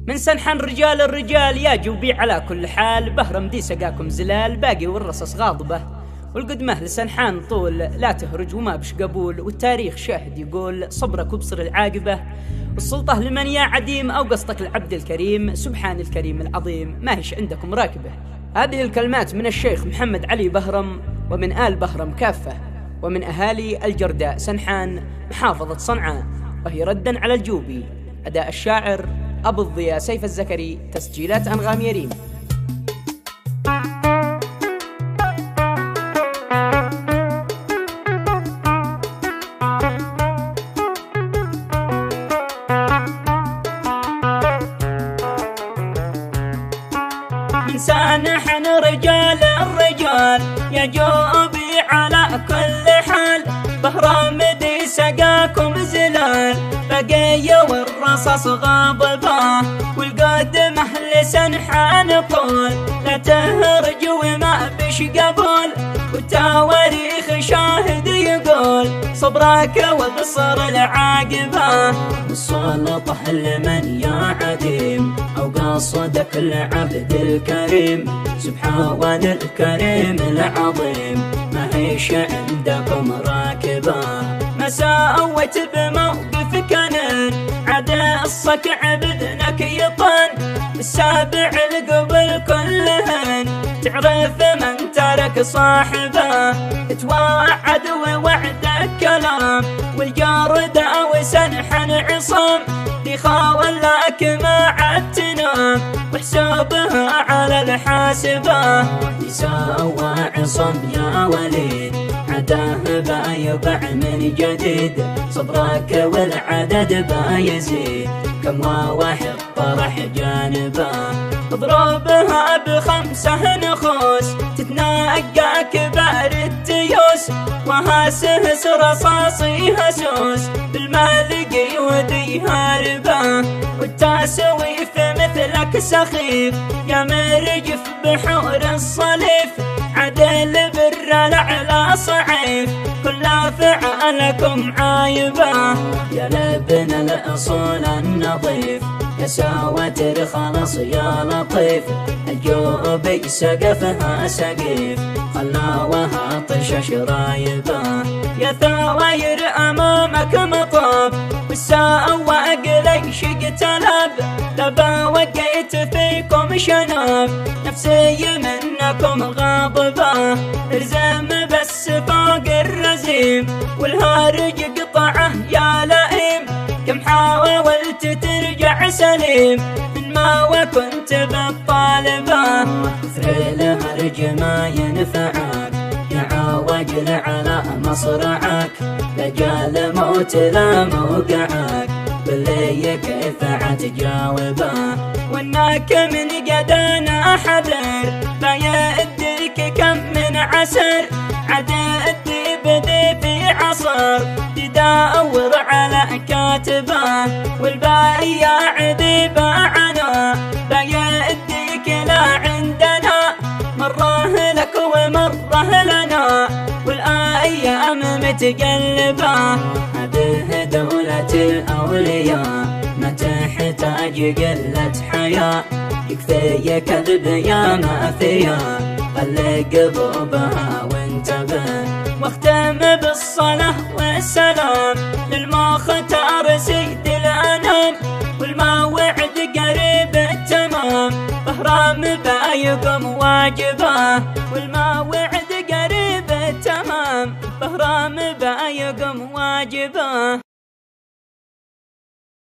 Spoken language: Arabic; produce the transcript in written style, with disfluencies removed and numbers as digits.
من سنحان رجال الرجال يا جوبي على كل حال، بهرم دي سقاكم زلال باقي والرصص غاضبة، والقدمه لسنحان طول لا تهرج وما بش قبول، والتاريخ شاهد يقول صبرك وبصر العاقبة، السلطة لمن يا عديم أو قصدك العبد الكريم، سبحان الكريم العظيم ما هيش عندكم راكبة. هذه الكلمات من الشيخ محمد علي بهرم ومن آل بهرم كافة ومن أهالي الجرداء سنحان محافظة صنعاء، وهي ردا على الجوبي. أداء الشاعر أبو الضياء سيف الزكري، تسجيلات أنغام يريم. من سانحن رجال الرجال يا جوبي على كل حال، بهرام دي سقاكم زلال بقية والرصص غاضبة، والقدمه لسنحان طول لا تهرج وما بش قبول، والتواريخ شاهد يقول صبرك وبصر العاقبة، السلطة لمن يا عديم أو قصدك العبد الكريم، سبحان الكريم العظيم ما هيش عندكم راكبة، ما سويت بموقف كنن عدا الصقع بدنك يطن، السابع القبل كلهن تعرف من ترك صاحبه، توعد ووعدك كلام والجارد وسنحن عصام، دي خاول لك ما عاد تنام وحسابها على الحاسبة، يساوى عصام يا وليد عداه بايبع من جديد، صبرك والعدد بايزيد كم واحد طرح جانبه، اضربها بخمسة نخوس تتنقى كبار التيوس، وهاسهس رصاصي هسوس بالمالقي ودي هاربه، والتسويف مثلك سخيف يا مرجف بحور الصليف، عدل بر على صعيف كل فعلكم عايبه، يا لبن الاصول النظيف يا سواتر خلص يا لطيف، الجوبي سقفها سقيف خلاوها طش شرايبه، يا ثواير امامك مطاب والسواق ليش اقتلب، لبا وقيت فيكم شناب نفسي منكم غاضبه، ارزم بس فوق الرزيم والهارج قطعه يا لئيم، كم حاولت ترجع سليم من ما وكنت بالطالبه، كثر الهرج ما ينفعك يا عواجل على مصرعك، لجال موت لا موقعك باللي كيف عتجاوبه، وانك من قدانا حذر فيأديك كم من عسر، عدادي بدي في عصر تدور على كاتبه، والبايع ذي باعنا فيأديك لا عندنا، مره لك ومره لنا والايام متقلبه، هذه دولة الاولياء ما تحتاج قلة حياة، يكفي كذب يا ما فيها خلق بوبها وانتبه، واختم بالصلاة والسلام للمختار سيد الانام، والموعد قريب التمام بهرام بايقم واجبه، والموعد قريب التمام بهرام بايقم واجبه.